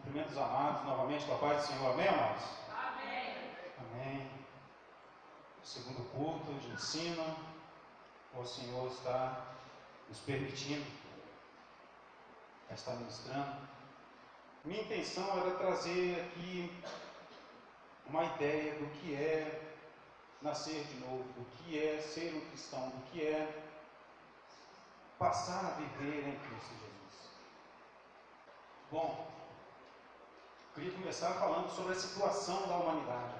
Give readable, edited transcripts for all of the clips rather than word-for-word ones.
Cumprimento os amados novamente com a paz do Senhor. Amém, amados? Amém. Amém. Segundo culto de ensino, o Senhor está nos permitindo, está ministrando. Minha intenção era trazer aqui uma ideia do que é nascer de novo, do que é ser um cristão, do que é passar a viver em Cristo Jesus. Bom, eu queria começar falando sobre a situação da humanidade.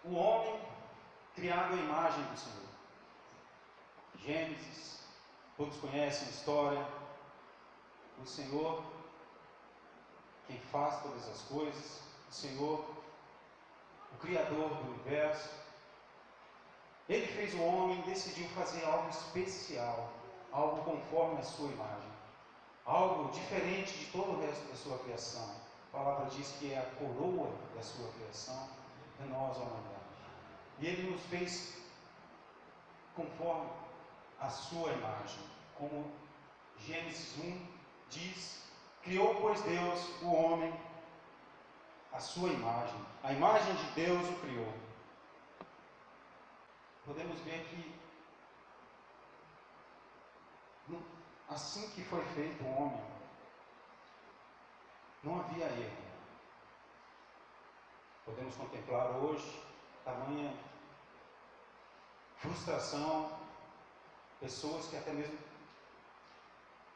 O homem criado à imagem do Senhor. Gênesis, todos conhecem a história. O Senhor, quem faz todas as coisas, o Senhor, o Criador do universo, Ele fez o homem e decidiu fazer algo especial, algo conforme a sua imagem, algo diferente de todo o resto da sua criação. A palavra diz que é a coroa da sua criação, é nós, a humanidade. E Ele nos fez conforme a sua imagem, como Gênesis 1 diz: criou, pois, Deus o homem à sua imagem, a imagem de Deus o criou. Podemos ver que assim que foi feito o homem, não havia erro. Podemos contemplar hoje tamanha frustração, pessoas que até mesmo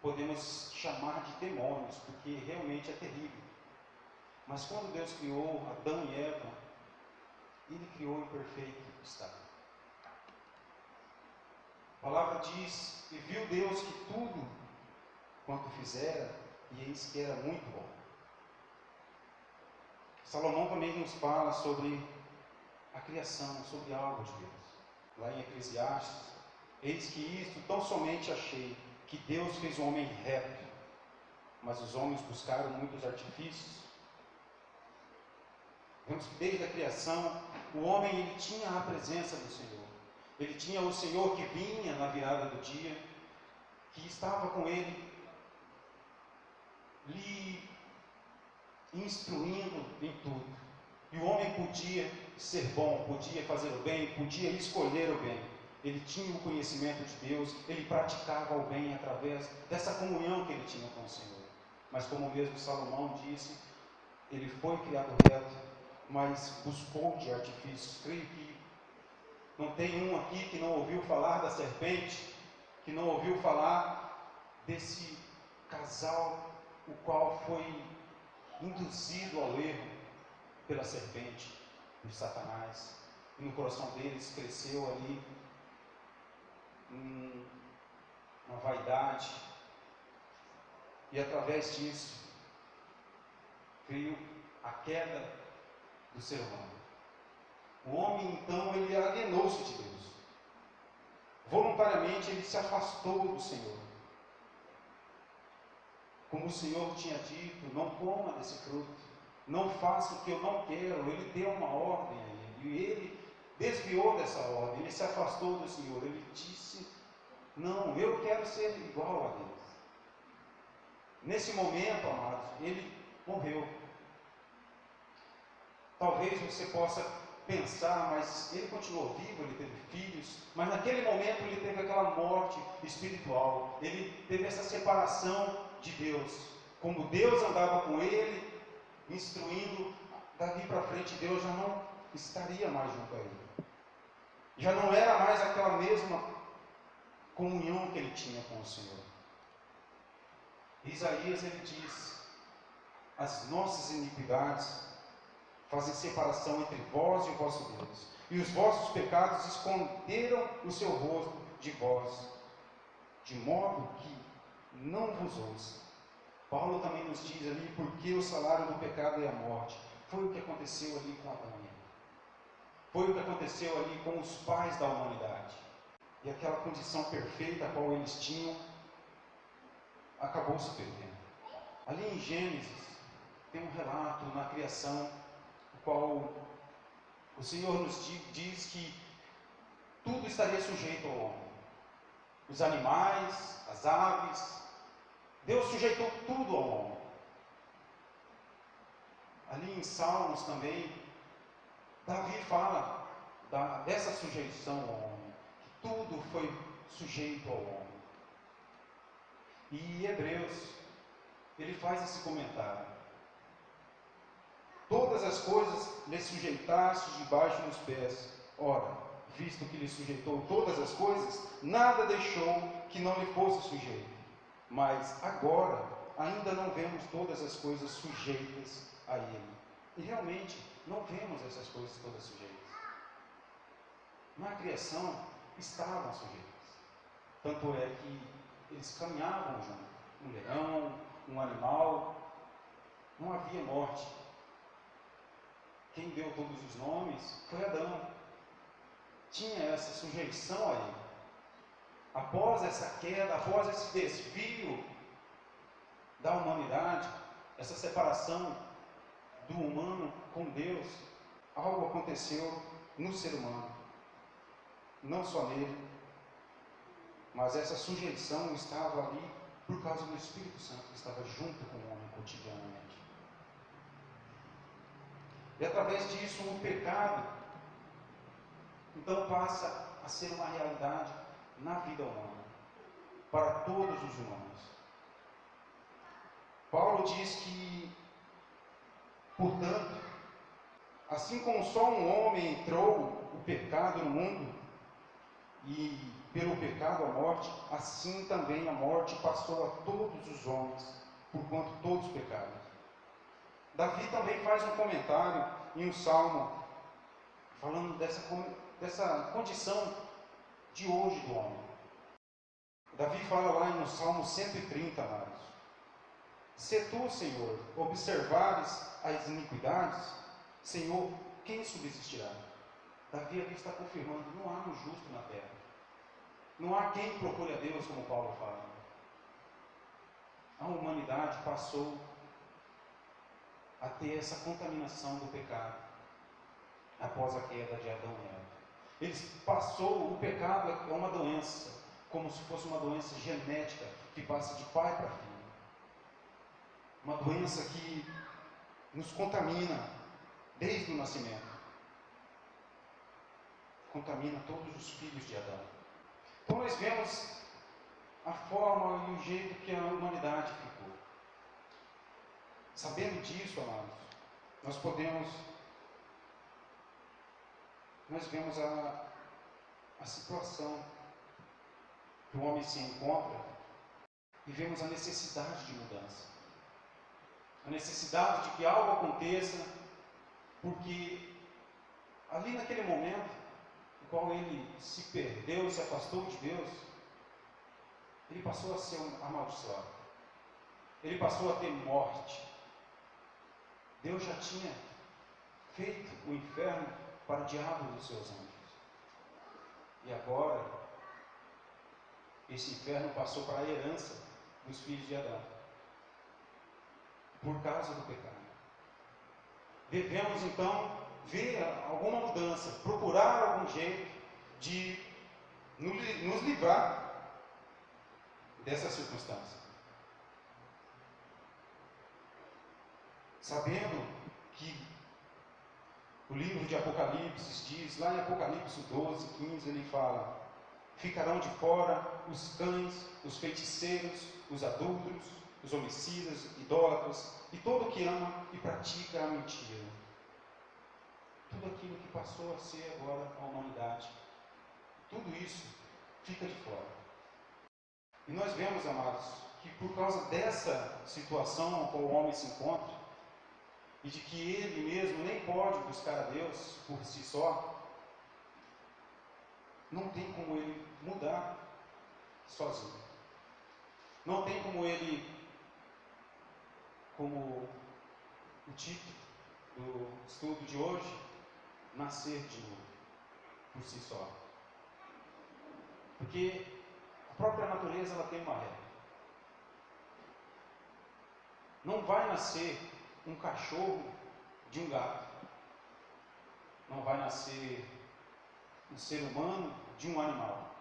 podemos chamar de demônios, porque realmente é terrível. Mas quando Deus criou Adão e Eva, Ele criou em perfeito estado. A palavra diz: e viu Deus que tudo quanto fizera, e eis que era muito bom. Salomão também nos fala sobre a criação, sobre algo de Deus. Lá em Eclesiastes: eis que isto tão somente achei, que Deus fez o homem reto, mas os homens buscaram muitos artifícios. Vemos que desde a criação, o homem ele tinha a presença do Senhor. Ele tinha o Senhor que vinha na virada do dia, que estava com ele, lhe instruindo em tudo. E o homem podia ser bom, podia fazer o bem, podia escolher o bem. Ele tinha o conhecimento de Deus, ele praticava o bem através dessa comunhão que ele tinha com o Senhor. Mas como mesmo Salomão disse, ele foi criado reto, mas buscou de artifícios. Creio que não tem um aqui que não ouviu falar da serpente, que não ouviu falar desse casal, o qual foi induzido ao erro pela serpente, por Satanás. E no coração deles cresceu ali uma vaidade, e através disso veio a queda do ser humano. O homem então ele alienou-se de Deus, voluntariamente ele se afastou do Senhor. Como o Senhor tinha dito: não coma desse fruto, não faça o que eu não quero. Ele deu uma ordem a ele, e ele desviou dessa ordem, ele se afastou do Senhor. Ele disse: não, eu quero ser igual a Deus. Nesse momento, amados, ele morreu. Talvez você possa pensar, mas ele continuou vivo, ele teve filhos, mas naquele momento ele teve aquela morte espiritual, ele teve essa separação de Deus. Como Deus andava com ele, instruindo, dali para frente Deus já não estaria mais junto a ele. Já não era mais aquela mesma comunhão que ele tinha com o Senhor. Isaías ele diz: as nossas iniquidades fazem separação entre vós e o vosso Deus, e os vossos pecados esconderam o seu rosto de vós, de modo que não vos ouça. Paulo também nos diz ali: porque o salário do pecado é a morte. Foi o que aconteceu ali com Adão e Eva. Foi o que aconteceu ali com os pais da humanidade. E aquela condição perfeita a qual eles tinham acabou se perdendo. Ali em Gênesis tem um relato na criação, o qual o Senhor nos diz que tudo estaria sujeito ao homem. Os animais, as aves, Deus sujeitou tudo ao homem. Ali em Salmos também, Davi fala dessa sujeição ao homem, que tudo foi sujeito ao homem. E em Hebreus, ele faz esse comentário: todas as coisas lhe sujeitaste debaixo dos pés. Ora, visto que lhe sujeitou todas as coisas, nada deixou que não lhe fosse sujeito. Mas agora, ainda não vemos todas as coisas sujeitas a ele. E realmente, não vemos essas coisas todas sujeitas. Na criação, estavam sujeitas. Tanto é que eles caminhavam juntos. Um leão, um animal, não havia morte. Quem deu todos os nomes foi Adão. Tinha essa sujeição a ele. Após essa queda, após esse desvio da humanidade, essa separação do humano com Deus, algo aconteceu no ser humano. Não só nele, mas essa sujeição estava ali por causa do Espírito Santo que estava junto com o homem cotidianamente. E através disso, o pecado, então, passa a ser uma realidade na vida humana, para todos os humanos. Paulo diz que, portanto, assim como só um homem entrou o pecado no mundo, e pelo pecado a morte, assim também a morte passou a todos os homens, porquanto todos pecaram. Davi também faz um comentário em um salmo, falando dessa condição de hoje do homem. Davi fala lá no Salmo 130, amados: se tu, Senhor, observares as iniquidades, Senhor, quem subsistirá? Davi aqui está confirmando: não há um justo na terra. Não há quem procure a Deus, como Paulo fala. A humanidade passou a ter essa contaminação do pecado após a queda de Adão e Eva. O pecado é uma doença, como se fosse uma doença genética que passa de pai para filho. Uma doença que nos contamina desde o nascimento. Contamina todos os filhos de Adão. Então nós vemos a forma e o jeito que a humanidade ficou. Sabendo disso, amados, nós vemos a situação que o homem se encontra e vemos a necessidade de mudança. A necessidade de que algo aconteça, porque ali naquele momento, no qual ele se perdeu, se afastou de Deus, ele passou a ser amaldiçoado. Ele passou a ter morte. Deus já tinha feito o inferno para o diabo e os seus anjos. E agora, esse inferno passou para a herança dos filhos de Adão, por causa do pecado. Devemos então ver alguma mudança, procurar algum jeito de nos livrar dessa circunstância. Sabendo que o livro de Apocalipse diz, lá em Apocalipse 12, 15, ele fala: ficarão de fora os cães, os feiticeiros, os adúlteros, os homicidas, idólatras, e todo o que ama e pratica a mentira. Tudo aquilo que passou a ser agora a humanidade, tudo isso fica de fora. E nós vemos, amados, que por causa dessa situação com o homem se encontra, e de que ele mesmo nem pode buscar a Deus por si só, não tem como ele mudar sozinho. Não tem como ele, como o título do estudo de hoje, nascer de novo por si só. Porque a própria natureza ela tem uma regra. Não vai nascer um cachorro de um gato. Não vai nascer um ser humano de um animal.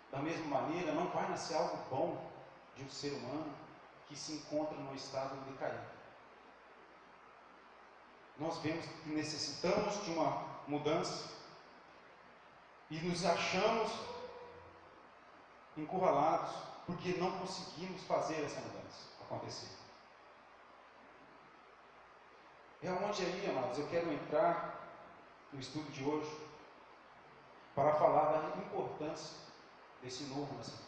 Da mesma maneira, não vai nascer algo bom de um ser humano que se encontra num estado decaído. nós vemos que necessitamos de uma mudança e nos achamos encurralados porque não conseguimos fazer essa mudança acontecer. É onde aí, amados, eu quero entrar no estudo de hoje para falar da importância desse novo nascimento.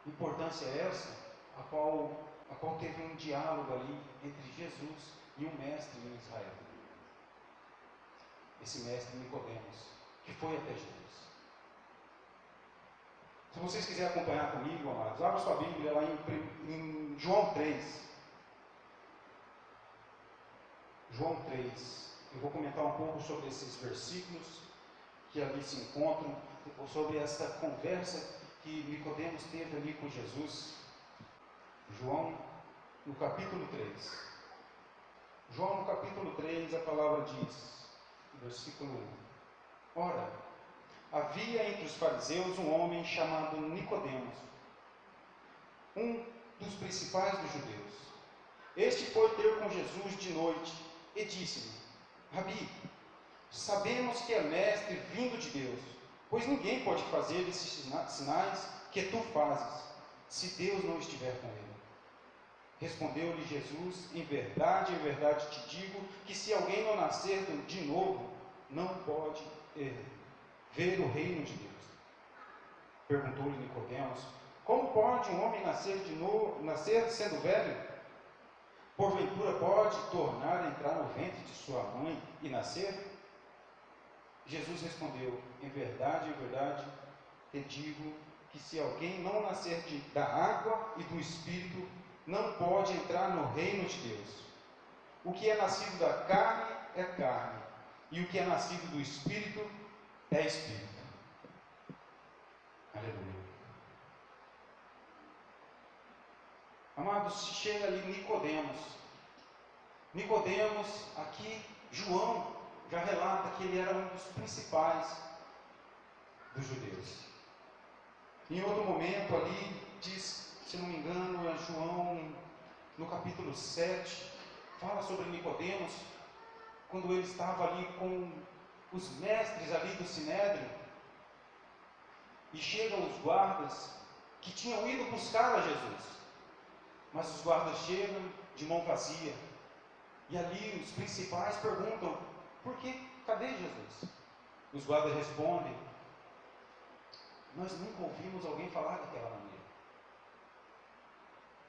Importância essa a qual teve um diálogo ali entre Jesus e um mestre em Israel. Esse mestre Nicodemos, que foi até Jesus. Se vocês quiserem acompanhar comigo, amados, abra sua Bíblia lá em João 3. João 3. Eu vou comentar um pouco sobre esses versículos que ali se encontram, sobre essa conversa que Nicodemos teve ali com Jesus. João, no capítulo 3. João, no capítulo 3, a palavra diz, versículo 1. Ora, havia entre os fariseus um homem chamado Nicodemos, um dos principais dos judeus. Este foi ter com Jesus de noite e disse-lhe: Rabi, sabemos que é mestre vindo de Deus, pois ninguém pode fazer esses sinais que tu fazes, se Deus não estiver com ele. Respondeu-lhe Jesus: em verdade te digo, que se alguém não nascer de novo, não pode ver o reino de Deus. Perguntou-lhe Nicodemos: como pode um homem nascer sendo velho? Porventura pode tornar a entrar no ventre de sua mãe e nascer? Jesus respondeu: em verdade te digo, que se alguém não nascer da água e do Espírito, não pode entrar no reino de Deus. O que é nascido da carne é carne, e o que é nascido do Espírito é Espírito. Aleluia. Amados, chega ali Nicodemos, aqui João já relata que ele era um dos principais dos judeus. Em outro momento ali, diz, se não me engano, é João, no capítulo 7, fala sobre Nicodemos, quando ele estava ali com os mestres ali do Sinédrio, e chegam os guardas que tinham ido buscar a Jesus, mas os guardas chegam de mão vazia, e ali os principais perguntam: por que? Cadê Jesus? Os guardas respondem: nós nunca ouvimos alguém falar daquela maneira.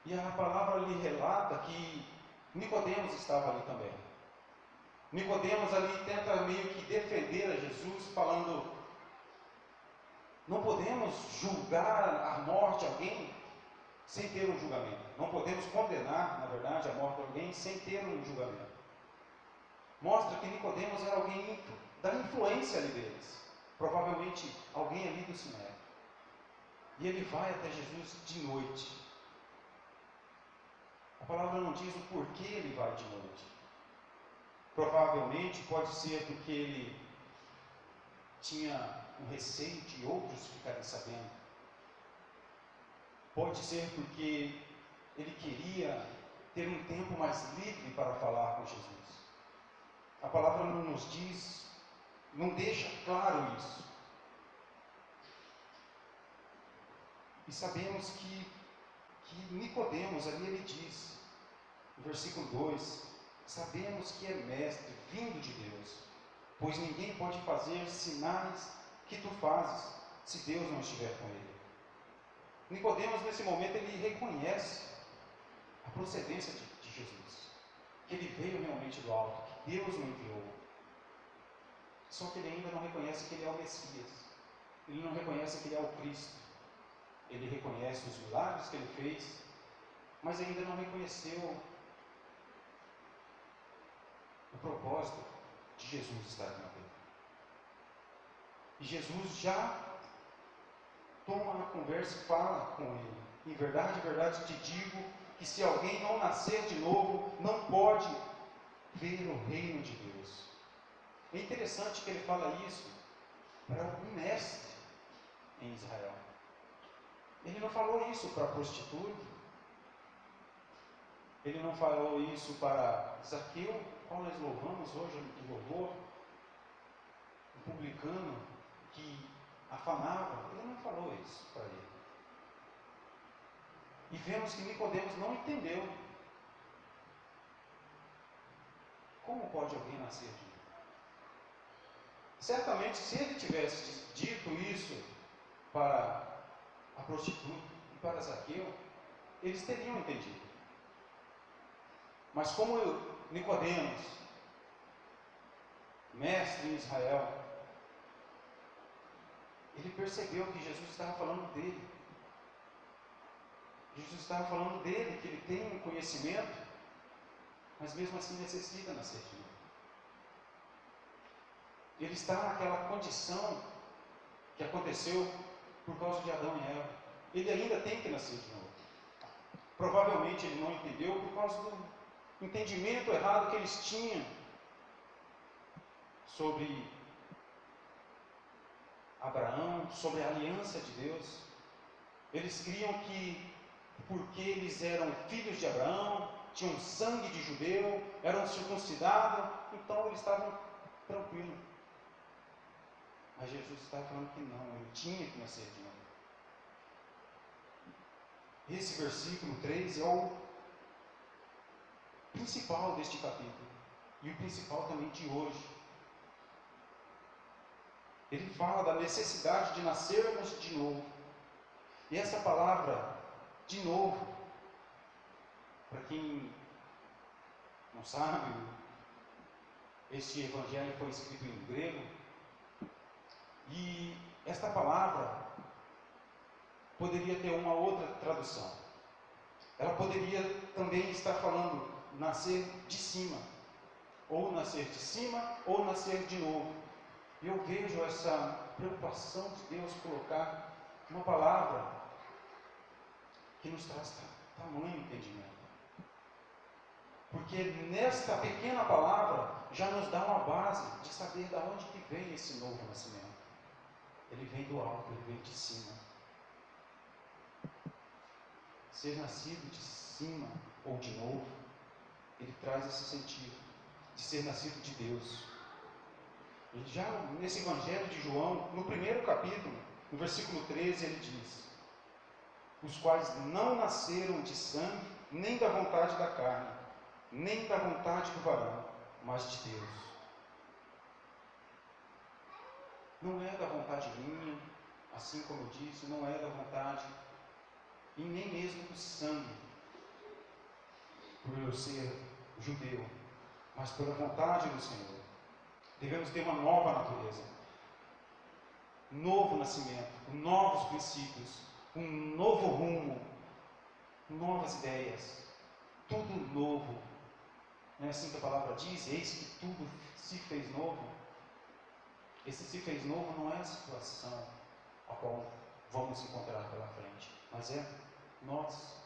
E a palavra ali relata que Nicodemos estava ali também. Nicodemos ali tenta meio que defender a Jesus, falando: não podemos julgar à morte alguém sem ter um julgamento. Não podemos condenar, na verdade, a morte de alguém sem ter um julgamento. Mostra que Nicodemos era alguém da influência ali deles. Provavelmente alguém ali do Sinédrio. E ele vai até Jesus de noite. A palavra não diz o porquê ele vai de noite. Provavelmente pode ser porque ele tinha um receio de outros ficarem sabendo. Pode ser porque ele queria ter um tempo mais livre para falar com Jesus. A palavra não nos diz, não deixa claro isso. E sabemos que Nicodemos, ali ele diz, no versículo 2, sabemos que é mestre, vindo de Deus, pois ninguém pode fazer sinais que tu fazes, se Deus não estiver com ele. Nicodemos, nesse momento, ele reconhece a procedência de Jesus, que ele veio realmente do alto, que Deus o enviou. Só que ele ainda não reconhece que ele é o Messias, ele não reconhece que ele é o Cristo. Ele reconhece os milagres que ele fez, mas ainda não reconheceu o propósito de Jesus estar na terra. E Jesus já toma a conversa e fala com ele: em verdade te digo, que se alguém não nascer de novo, não pode ver o reino de Deus. É interessante que ele fala isso para um mestre em Israel. Ele não falou isso para a prostituta. Ele não falou isso para Zaqueu, qual nós louvamos hoje no louvor, o publicano que afanava. Ele não falou isso para ele. E vemos que Nicodemos não entendeu. Como pode alguém nascer de novo? Certamente, se ele tivesse dito isso para a prostituta e para Zaqueu, eles teriam entendido. Mas como Nicodemos, mestre em Israel, ele percebeu que Jesus estava falando dele. Jesus estava falando dele, que ele tem um conhecimento, mas mesmo assim necessita nascer de novo. Ele está naquela condição que aconteceu por causa de Adão e Eva. Ele ainda tem que nascer de novo. Provavelmente ele não entendeu por causa do entendimento errado que eles tinham sobre Abraão, sobre a aliança de Deus. Eles criam que porque eles eram filhos de Abraão, tinham sangue de judeu, eram circuncidados, então eles estavam tranquilos. Mas Jesus estava falando que não, ele tinha que nascer de novo. Esse versículo 3 é o principal deste capítulo, e o principal também de hoje. Ele fala da necessidade de nascermos de novo. E essa palavra, de novo, para quem não sabe, este evangelho foi escrito em grego, e esta palavra poderia ter uma outra tradução. Ela poderia também estar falando nascer de cima, ou nascer de cima, ou nascer de novo. E eu vejo essa preocupação de Deus colocar uma palavra que nos traz tamanho entendimento. Porque nesta pequena palavra já nos dá uma base de saber de onde que vem esse novo nascimento. Ele vem do alto, ele vem de cima. Ser nascido de cima ou de novo, ele traz esse sentido de ser nascido de Deus. E já nesse Evangelho de João, no primeiro capítulo, no versículo 13, ele diz: os quais não nasceram de sangue, nem da vontade da carne, nem da vontade do varão, mas de Deus. Não é da vontade minha, assim como eu disse, não é da vontade, e nem mesmo do sangue, por eu ser judeu, mas pela vontade do Senhor. Devemos ter uma nova natureza, um novo nascimento, novos princípios, um novo rumo, novas ideias, tudo novo. Não é assim que a palavra diz? Eis que tudo se fez novo. Esse se fez novo não é a situação a qual vamos encontrar pela frente, mas é nós.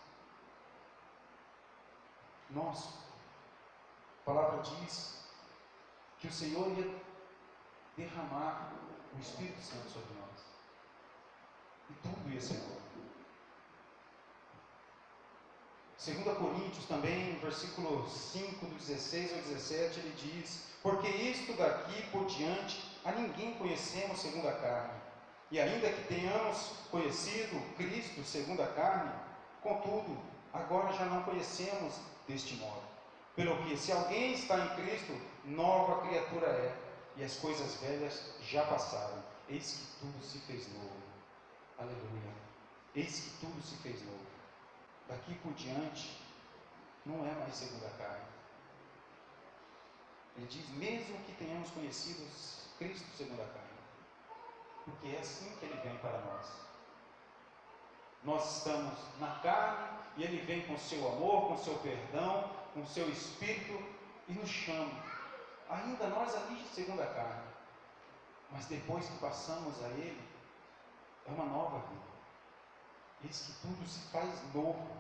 Nós. A palavra diz que o Senhor ia derramar o Espírito Santo sobre nós. E tudo ia ser novo. 2 Coríntios também, no versículo 5, do 16 ao 17, ele diz: porque isto daqui por diante a ninguém conhecemos segundo a carne. E ainda que tenhamos conhecido Cristo segundo a carne, contudo, agora já não conhecemos deste modo. Pelo que, se alguém está em Cristo, nova criatura é, e as coisas velhas já passaram. Eis que tudo se fez novo. Aleluia. Eis que tudo se fez novo. Daqui por diante, não é mais segundo a carne. Ele diz, mesmo que tenhamos conhecido Cristo segundo a carne. Porque é assim que Ele vem para nós. Nós estamos na carne, e Ele vem com o seu amor, com o seu perdão, com o seu Espírito, e nos chama. Ainda nós ali segundo a carne. Mas depois que passamos a Ele, é uma nova vida. Eis que tudo se faz novo.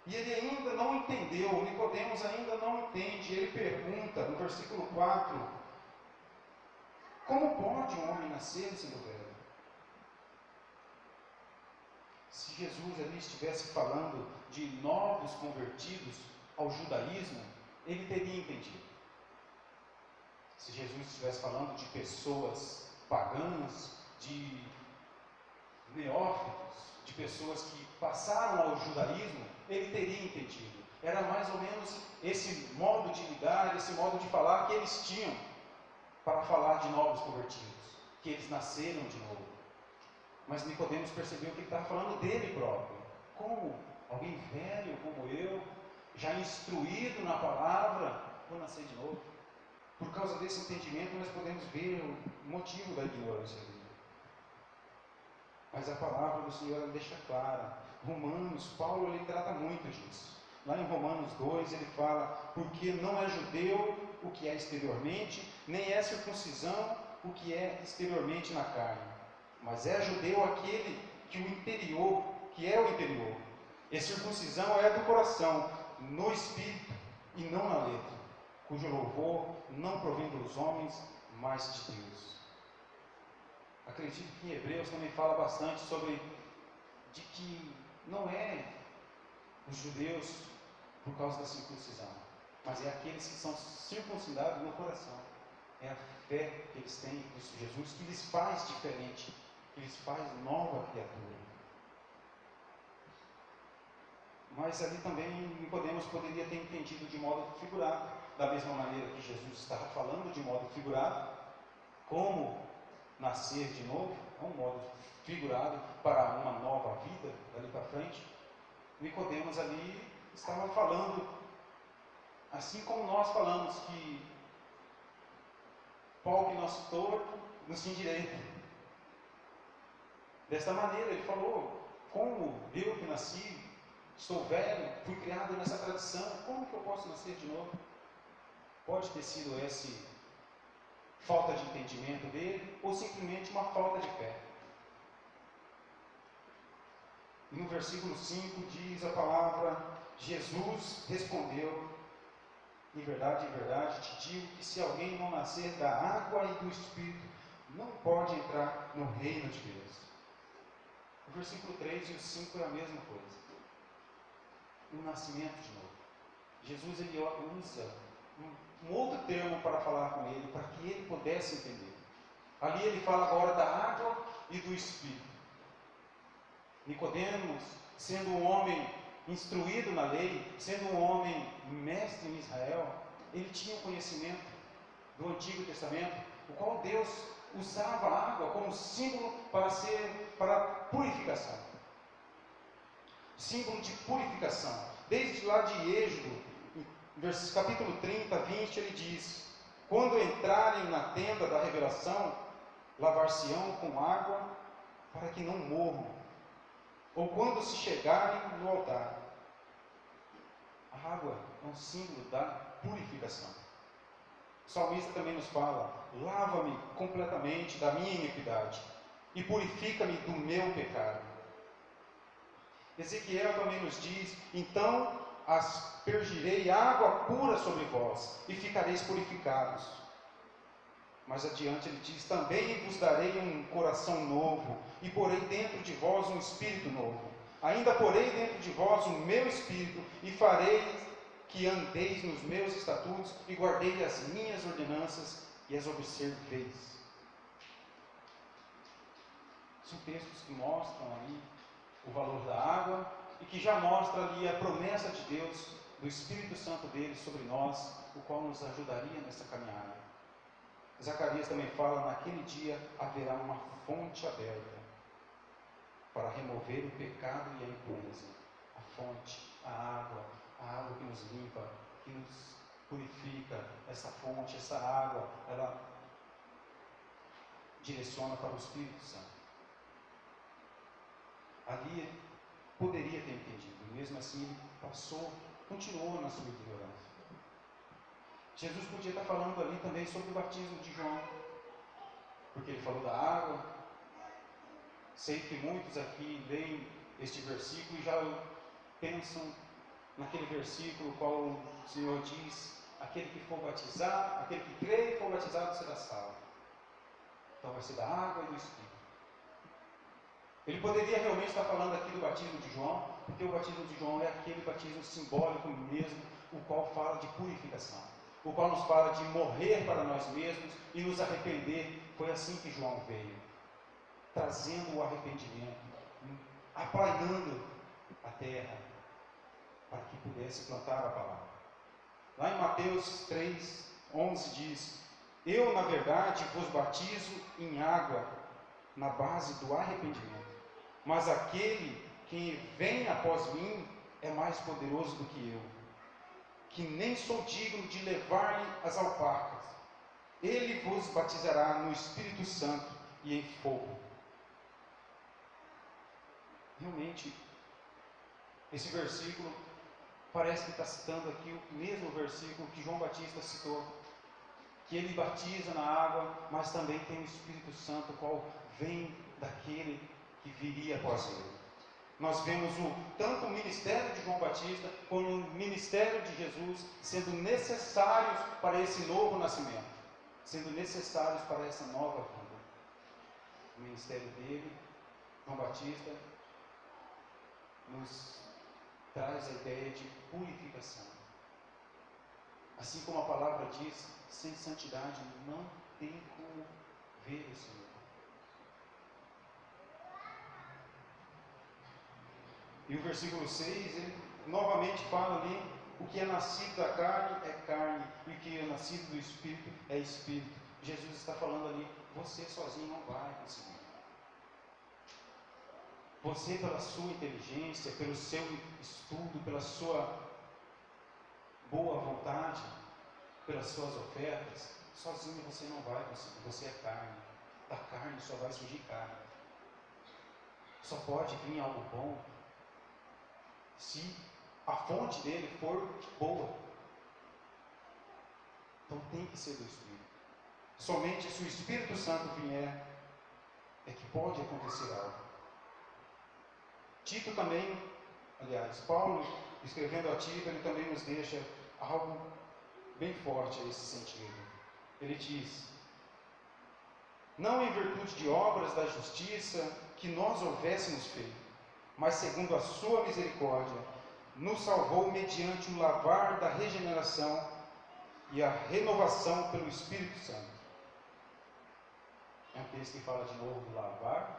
E ele ainda não entendeu, Nicodemos ainda não entende. Ele pergunta no versículo 4: como pode um homem nascer sendo velho? se Jesus ali estivesse falando de novos convertidos ao judaísmo, ele teria entendido. Se Jesus estivesse falando de pessoas pagãs, de neófitos, de pessoas que passaram ao judaísmo, ele teria entendido. Era mais ou menos esse modo de lidar, esse modo de falar que eles tinham para falar de novos convertidos, que eles nasceram de novo. Mas Nicodemos percebeu que ele estava falando dele próprio. Como alguém velho como eu, já instruído na palavra, vou nascer de novo? Por causa desse entendimento, nós podemos ver o motivo da ignorância dele. Mas a palavra do Senhor ela deixa clara. Romanos, Paulo ele trata muito disso. Lá em Romanos 2 ele fala: porque não é judeu o que é exteriormente, nem é circuncisão o que é exteriormente na carne, mas é judeu aquele que o interior, que é o interior. E circuncisão é do coração, no espírito e não na letra, cujo louvor não provém dos homens, mas de Deus. Acredito que em Hebreus também fala bastante sobre de que não é os judeus por causa da circuncisão, mas é aqueles que são circuncidados no coração. É a fé que eles têm em Cristo Jesus que lhes faz diferente, que lhes faz nova criatura. Mas ali também Nicodemos poderia ter entendido de modo figurado, da mesma maneira que Jesus estava falando de modo figurado, como nascer de novo, é um modo figurado para uma nova vida dali para frente. Nicodemos ali estava falando, assim como nós falamos que pau que nosso torto nos endireita. Desta maneira ele falou: como eu que nasci, estou velho, fui criado nessa tradição, como que eu posso nascer de novo? Pode ter sido esse falta de entendimento dele, ou simplesmente uma falta de fé. E no versículo 5 diz a palavra: Jesus respondeu: em verdade, te digo que se alguém não nascer da água e do Espírito, não pode entrar no reino de Deus. O versículo 3 e o 5 é a mesma coisa. O nascimento de novo. Jesus ele usa um outro termo para falar com ele, para que ele pudesse entender. Ali ele fala agora da água e do Espírito. Nicodemos, sendo um homem instruído na lei, sendo um homem mestre em Israel, ele tinha conhecimento do Antigo Testamento, o qual Deus usava a água como símbolo para purificação. Símbolo de purificação. Desde lá de Êxodo, capítulo 30, 20, ele diz: quando entrarem na tenda da revelação, lavar-se-ão com água para que não morram, ou quando se chegarem no altar. A água é um símbolo da purificação. O salmista também nos fala: lava-me completamente da minha iniquidade e purifica-me do meu pecado. Ezequiel também nos diz: então aspergirei água pura sobre vós e ficareis purificados. Mais adiante ele diz: também vos darei um coração novo e porei dentro de vós um espírito novo. Ainda porei dentro de vós o meu espírito e farei que andeis nos meus estatutos e guardei as minhas ordenanças e as observeis. São textos que mostram ali o valor da água e que já mostra ali a promessa de Deus, do Espírito Santo dele sobre nós, o qual nos ajudaria nessa caminhada. Zacarias também fala: naquele dia haverá uma fonte aberta para remover o pecado e a impureza. A fonte, a água que nos limpa, que nos purifica. Essa fonte, essa água, ela direciona para o Espírito Santo. Ali ele poderia ter entendido, e mesmo assim ele continuou na sua ignorância. Jesus podia estar falando ali também sobre o batismo de João, porque ele falou da água. Sei que muitos aqui leem este versículo e já pensam naquele versículo qual o Senhor diz: aquele que for batizar, aquele que crê e for batizado será salvo. Então vai ser da água e do Espírito. Ele poderia realmente estar falando aqui do batismo de João, porque o batismo de João é aquele batismo simbólico mesmo, o qual fala de purificação, o qual nos fala de morrer para nós mesmos e nos arrepender. Foi assim que João veio, trazendo o arrependimento, aplainando a terra, para que pudesse plantar a palavra. Lá em Mateus 3:11 diz: eu, na verdade, vos batizo em água, na base do arrependimento, mas aquele que vem após mim é mais poderoso do que eu, que nem sou digno de levar-lhe as alparcas. Ele vos batizará no Espírito Santo e em fogo. Realmente, esse versículo parece que está citando aqui o mesmo versículo que João Batista citou, que ele batiza na água, mas também tem o Espírito Santo, o qual vem daquele que viria após ele. Nós vemos tanto o ministério de João Batista, como o ministério de Jesus, sendo necessários para esse novo nascimento, sendo necessários para essa nova vida. O ministério dele, João Batista, nos traz a ideia de purificação. Assim como a palavra diz, sem santidade não tem como ver o Senhor. E o versículo 6, ele novamente fala ali: o que é nascido da carne é carne, e o que é nascido do Espírito é Espírito. Jesus está falando ali: você sozinho não vai conseguir. Você, pela sua inteligência, pelo seu estudo, pela sua boa vontade, pelas suas ofertas, sozinho você não vai conseguir. Você é carne. Da carne só vai surgir carne. Só pode vir algo bom se a fonte dele for boa. Então tem que ser do Espírito. Somente se o Espírito Santo vier, é que pode acontecer algo. Tito também, aliás, Paulo, escrevendo a Tito, ele também nos deixa algo bem forte a esse sentido. Ele diz: não em virtude de obras da justiça que nós houvéssemos feito, mas segundo a sua misericórdia, nos salvou mediante o lavar da regeneração e a renovação pelo Espírito Santo. É um texto que fala de novo do lavar,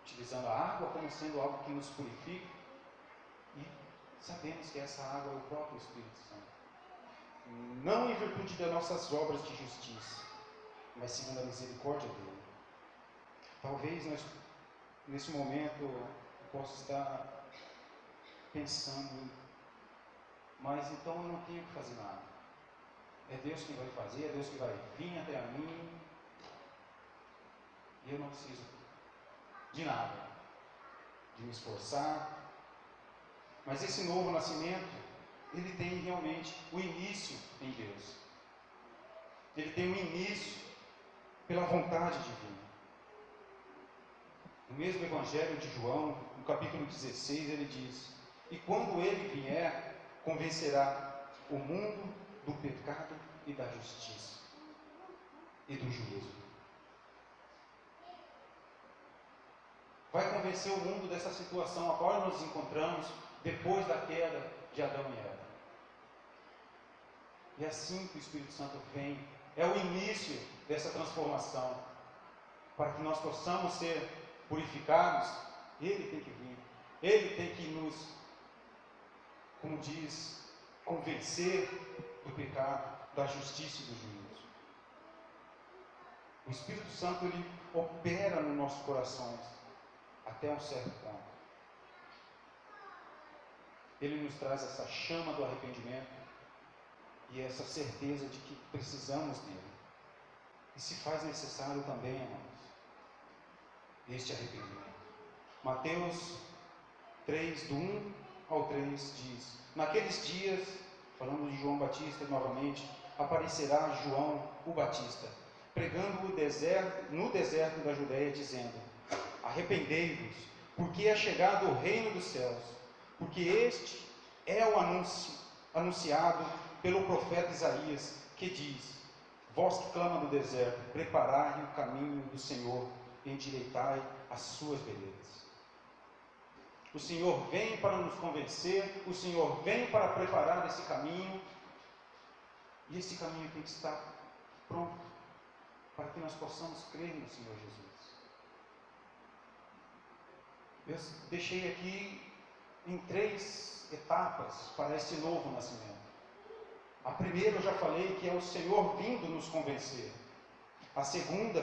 utilizando a água como sendo algo que nos purifica, e sabemos que essa água é o próprio Espírito Santo. Não em virtude das nossas obras de justiça, mas segundo a misericórdia dele. Talvez nós, nesse momento, possa estar pensando: mas então eu não tenho que fazer nada. É Deus quem vai fazer, é Deus que vai vir até a mim, e eu não preciso de nada, de me esforçar. Mas esse novo nascimento, ele tem realmente o início em Deus. Ele tem o início pela vontade divina. No mesmo Evangelho de João, no capítulo 16, ele diz: e quando ele vier, convencerá o mundo do pecado e da justiça e do juízo. Vai convencer o mundo dessa situação a qual nós nos encontramos depois da queda de Adão e Eva. E assim que o Espírito Santo vem, é o início dessa transformação. Para que nós possamos ser purificados, ele tem que vir. Ele tem que nos, como diz, convencer do pecado, da justiça e do juízo. O Espírito Santo, ele opera nos nossos corações até um certo ponto. Ele nos traz essa chama do arrependimento e essa certeza de que precisamos dele. E se faz necessário também, irmãos, este arrependimento. Mateus 3, do 1 ao 3 diz: naqueles dias, falando de João Batista novamente, aparecerá João o Batista, pregando no deserto da Judéia, dizendo: arrependei-vos, porque é chegado o reino dos céus, porque este é o anunciado pelo profeta Isaías, que diz: vós que clama do deserto, preparai o caminho do Senhor, endireitai as suas belezas. O Senhor vem para nos convencer, o Senhor vem para preparar esse caminho, e esse caminho tem que estar pronto para que nós possamos crer no Senhor Jesus. Eu deixei aqui em 3 etapas para esse novo nascimento. A primeira eu já falei que é o Senhor vindo nos convencer. A segunda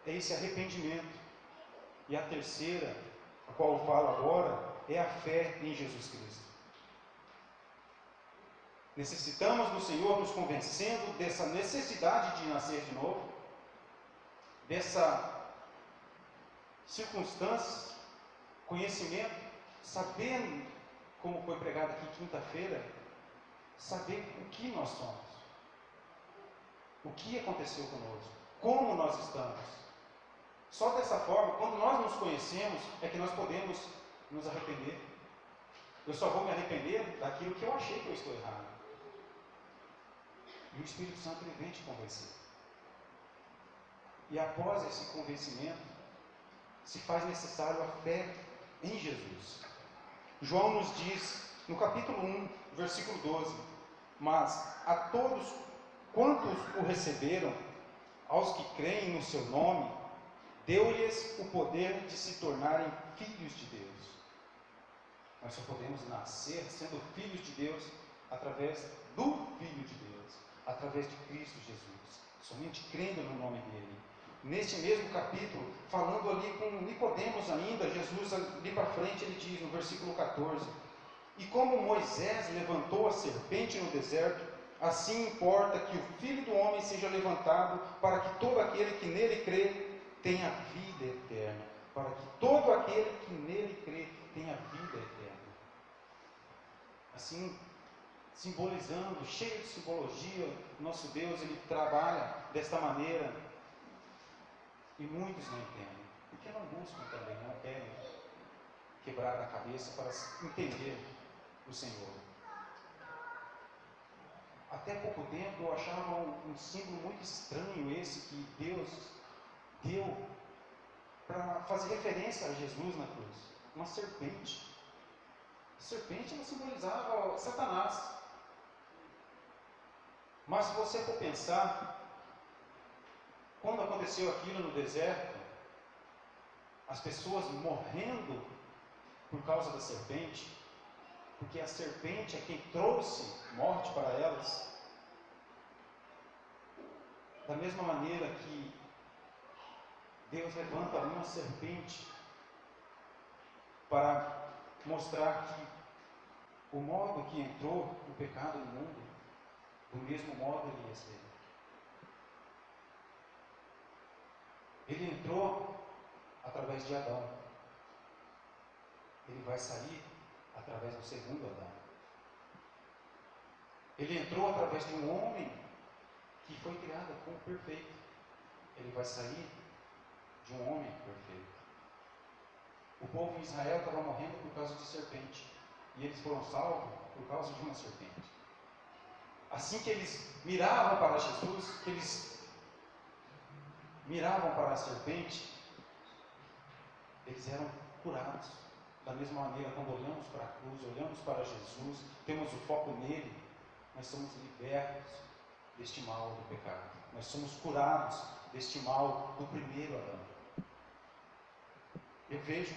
é esse arrependimento. E a terceira, a qual eu falo agora, é a fé em Jesus Cristo. Necessitamos do Senhor nos convencendo dessa necessidade de nascer de novo, dessa circunstância, conhecimento, sabendo, como foi pregado aqui quinta-feira, saber o que nós somos, o que aconteceu conosco, como nós estamos. Só dessa forma, quando nós nos conhecemos, é que nós podemos nos arrepender. Eu só vou me arrepender daquilo que eu achei que eu estou errado. E o Espírito Santo ele vem te convencer. E após esse convencimento, se faz necessário a fé em Jesus. João nos diz, no capítulo 1, versículo 12: mas a todos quantos o receberam, aos que creem no seu nome, deu-lhes o poder de se tornarem filhos de Deus. Nós só podemos nascer sendo filhos de Deus através do Filho de Deus, através de Cristo Jesus, somente crendo no nome dele. Neste mesmo capítulo, falando ali com Nicodemos ainda, Jesus ali para frente, ele diz no versículo 14: e como Moisés levantou a serpente no deserto, assim importa que o Filho do Homem seja levantado, para que todo aquele que nele crê tenha vida eterna. Para que todo aquele que nele crê tenha vida eterna. Assim, simbolizando, cheio de simbologia, nosso Deus ele trabalha desta maneira. E muitos não entendem, porque não buscam também, não querem quebrar a cabeça para entender o Senhor. Até pouco tempo eu achava um símbolo muito estranho esse que Deus deu para fazer referência a Jesus na cruz. Uma serpente. A serpente ela simbolizava Satanás. Mas se você for pensar, quando aconteceu aquilo no deserto, as pessoas morrendo por causa da serpente, porque a serpente é quem trouxe morte para elas. Da mesma maneira que Deus levanta uma serpente para mostrar que o modo que entrou o pecado no mundo, do mesmo modo ele ia ser. Ele entrou através de Adão. Ele vai sair através do segundo Adão. Ele entrou através de um homem que foi criado como perfeito. Ele vai sair de um homem perfeito. O povo de Israel estava morrendo por causa de serpente. E eles foram salvos por causa de uma serpente. Assim que eles miravam para Jesus, que eles miravam para a serpente, eles eram curados. Da mesma maneira, quando olhamos para a cruz, olhamos para Jesus, temos o foco nele, nós somos libertos deste mal do pecado. Nós somos curados deste mal do primeiro Adão. Eu vejo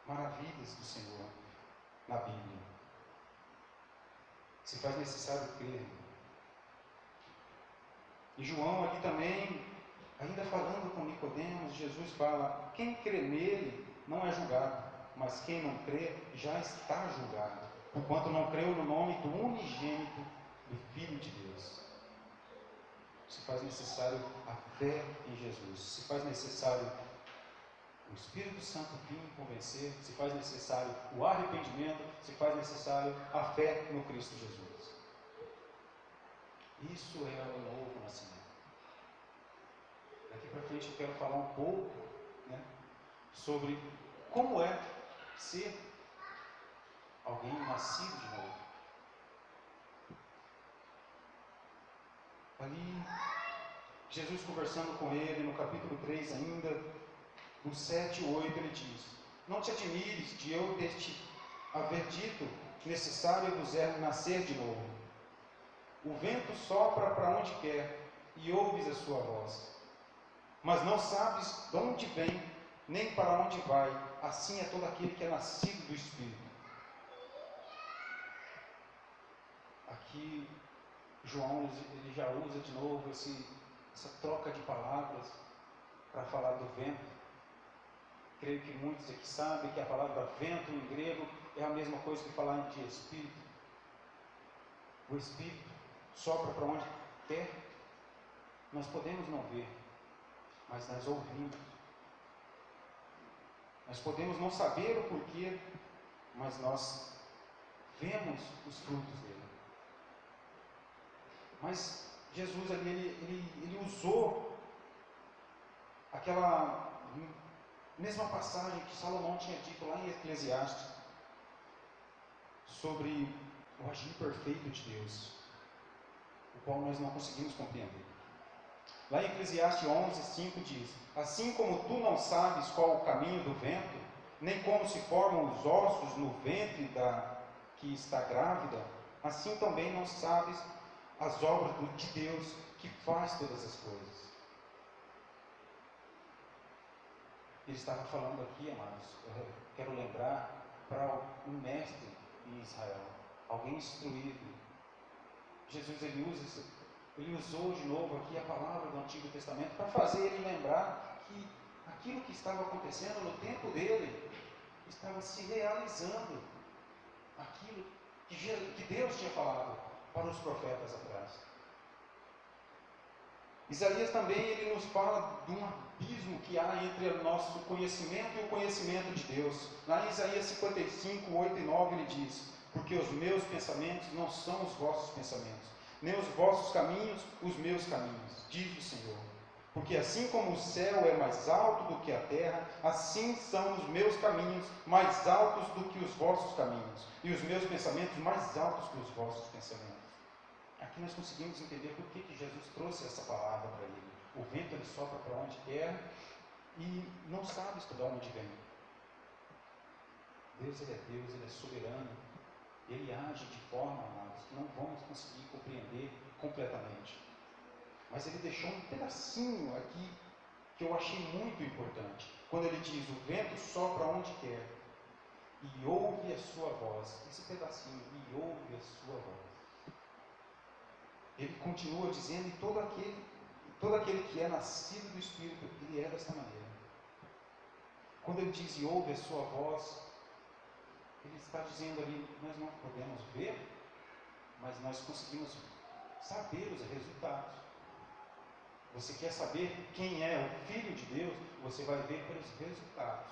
maravilhas do Senhor na Bíblia. Se faz necessário crer. E João aqui também, ainda falando com Nicodemos, Jesus fala: quem crê nele não é julgado, mas quem não crê já está julgado, porquanto não creu no nome do unigênito do Filho de Deus. Se faz necessário a fé em Jesus, se faz necessário o Espírito Santo vir convencer, se faz necessário o arrependimento, se faz necessário a fé no Cristo Jesus. Isso é o novo nascimento. Daqui para frente eu quero falar um pouco, sobre como é ser alguém nascido de novo. Ali, Jesus conversando com ele, no capítulo 3 ainda, no 7 e 8 ele diz: não te admires de eu ter te haver dito, necessário vos é nascer de novo. O vento sopra para onde quer, e ouves a sua voz, mas não sabes de onde vem, nem para onde vai. Assim é todo aquele que é nascido do Espírito. Aqui João ele já usa de novo essa troca de palavras para falar do vento. Creio que muitos aqui sabem que a palavra vento em grego é a mesma coisa que falar de Espírito. O Espírito sopra para onde quer. Nós podemos não ver, mas nós ouvimos. Nós podemos não saber o porquê, mas nós vemos os frutos dele. Mas Jesus ali, ele usou aquela mesma passagem que Salomão tinha dito lá em Eclesiastes, sobre o agir perfeito de Deus, o qual nós não conseguimos compreender. Lá em Eclesiastes 11:5 diz: assim como tu não sabes qual o caminho do vento, nem como se formam os ossos no ventre da que está grávida, assim também não sabes as obras de Deus que faz todas as coisas. Ele estava falando aqui, amados, eu quero lembrar, para um mestre em Israel, alguém instruído. Jesus ele usou de novo aqui a palavra do Antigo Testamento para fazer ele lembrar que aquilo que estava acontecendo no tempo dele estava se realizando, aquilo que Deus tinha falado para os profetas atrás. Isaías também ele nos fala de um abismo que há entre o nosso conhecimento e o conhecimento de Deus. Lá em Isaías 55, 8 e 9 ele diz: porque os meus pensamentos não são os vossos pensamentos, nem os vossos caminhos os meus caminhos, diz o Senhor. Porque assim como o céu é mais alto do que a terra, assim são os meus caminhos mais altos do que os vossos caminhos, e os meus pensamentos mais altos que os vossos pensamentos. Aqui nós conseguimos entender por que Jesus trouxe essa palavra para ele. O vento ele sopra para onde quer e não sabe de onde vem. Deus ele é soberano, ele age de forma, amados, que não vamos conseguir compreender completamente. Mas ele deixou um pedacinho aqui que eu achei muito importante. Quando ele diz: o vento sopra onde quer e ouve a sua voz. Esse pedacinho, e ouve a sua voz. Ele continua dizendo: e todo aquele que é nascido do Espírito, ele é desta maneira. Quando ele diz: e ouve a sua voz, ele está dizendo ali: nós não podemos ver, mas nós conseguimos saber os resultados. Você quer saber quem é o Filho de Deus? Você vai ver pelos resultados.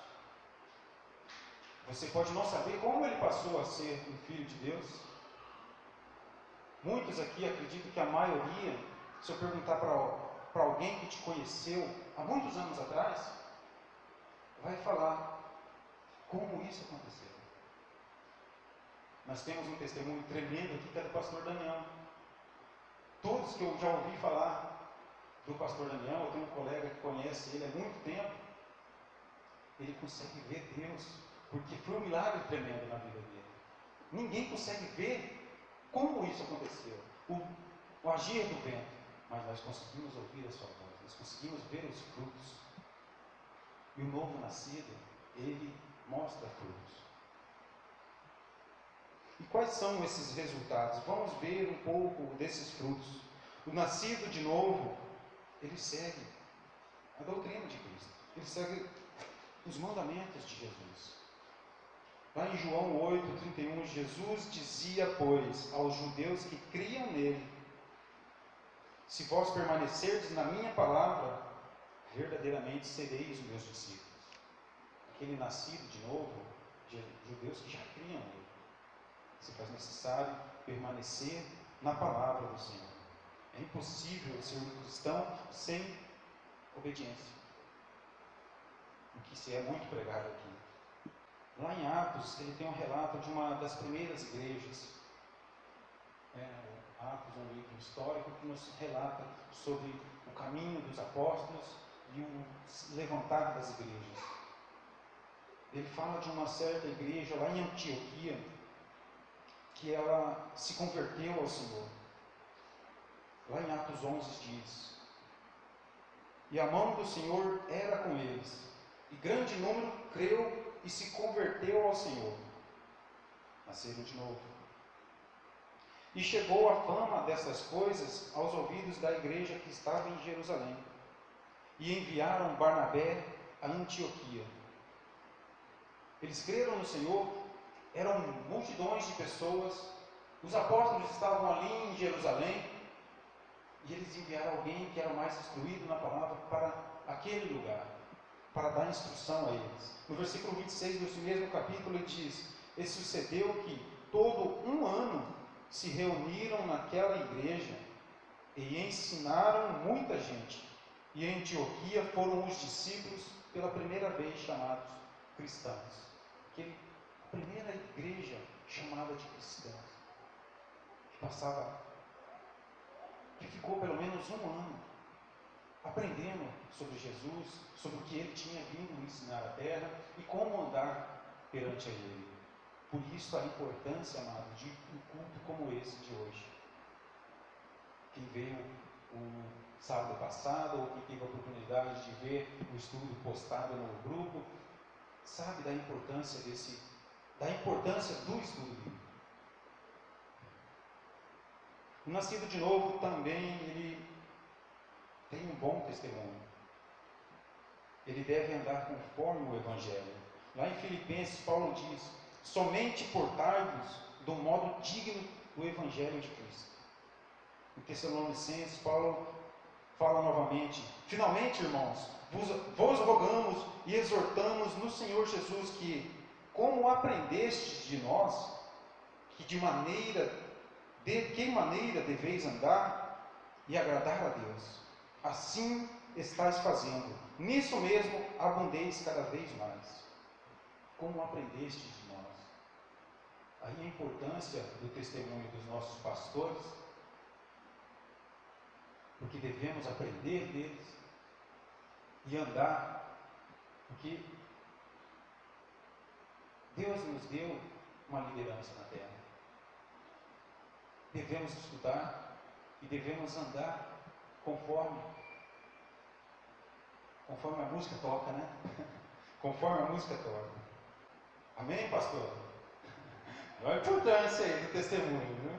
Você pode não saber como ele passou a ser um Filho de Deus. Muitos aqui acreditam que a maioria, se eu perguntar para alguém que te conheceu há muitos anos atrás, vai falar como isso aconteceu. Nós temos um testemunho tremendo aqui que é do pastor Daniel. Todos que eu já ouvi falar do pastor Daniel, eu tenho um colega que conhece ele há muito tempo, ele consegue ver Deus, porque foi um milagre tremendo na vida dele. Ninguém consegue ver como isso aconteceu, o agir do vento, mas nós conseguimos ouvir a sua voz, nós conseguimos ver os frutos. E o novo nascido, ele mostra frutos. E quais são esses resultados? Vamos ver um pouco desses frutos. O nascido de novo, ele segue a doutrina de Cristo, ele segue os mandamentos de Jesus. Lá em João 8:31, Jesus dizia, pois, aos judeus que criam nele: se vós permanecerdes na minha palavra, verdadeiramente sereis meus discípulos. Aquele nascido de novo, de judeus que já criam nele, se faz necessário permanecer na palavra do Senhor. É impossível ser um cristão sem obediência, o que se é muito pregado aqui. Lá em Atos, ele tem um relato de uma das primeiras igrejas. Atos é um livro histórico que nos relata sobre o caminho dos apóstolos e o levantar das igrejas. Ele fala de uma certa igreja lá em Antioquia, que ela se converteu ao Senhor. Lá em Atos 11 diz: e a mão do Senhor era com eles, e grande número creu e se converteu ao Senhor. Nasceram de novo. E chegou a fama dessas coisas aos ouvidos da igreja que estava em Jerusalém, e enviaram Barnabé a Antioquia. Eles creram no Senhor, eram multidões de pessoas, os apóstolos estavam ali em Jerusalém, e eles enviaram alguém que era mais instruído na palavra para aquele lugar, para dar instrução a eles. No versículo 26 desse mesmo capítulo ele diz: e sucedeu que todo um ano se reuniram naquela igreja e ensinaram muita gente. E em Antioquia foram os discípulos pela primeira vez chamados cristãos. A primeira igreja chamada de cristãos, que ficou pelo menos um ano aprendendo sobre Jesus, sobre o que ele tinha vindo ensinar à terra e como andar perante a ele. Por isso a importância, amado, de um culto como esse de hoje. Quem veio o sábado passado, ou quem teve a oportunidade de ver o estudo postado no grupo, sabe da importância do estudo bíblico. O nascido de novo também, ele tem um bom testemunho. Ele deve andar conforme o Evangelho. Lá em Filipenses, Paulo diz: somente portai-vos do modo digno do Evangelho de Cristo. Em Tessalonicenses, Paulo fala novamente: finalmente, irmãos, vos rogamos e exortamos no Senhor Jesus que, como aprendestes de nós, que maneira deveis andar e agradar a Deus, assim estáis fazendo. Nisso mesmo abundeis cada vez mais. Como aprendestes de nós. Aí a importância do testemunho dos nossos pastores, porque devemos aprender deles e andar, porque Deus nos deu uma liderança na terra. Devemos estudar e devemos andar conforme a música toca, né? Conforme a música toca. Amém, pastor? Olha a importância aí do testemunho, né?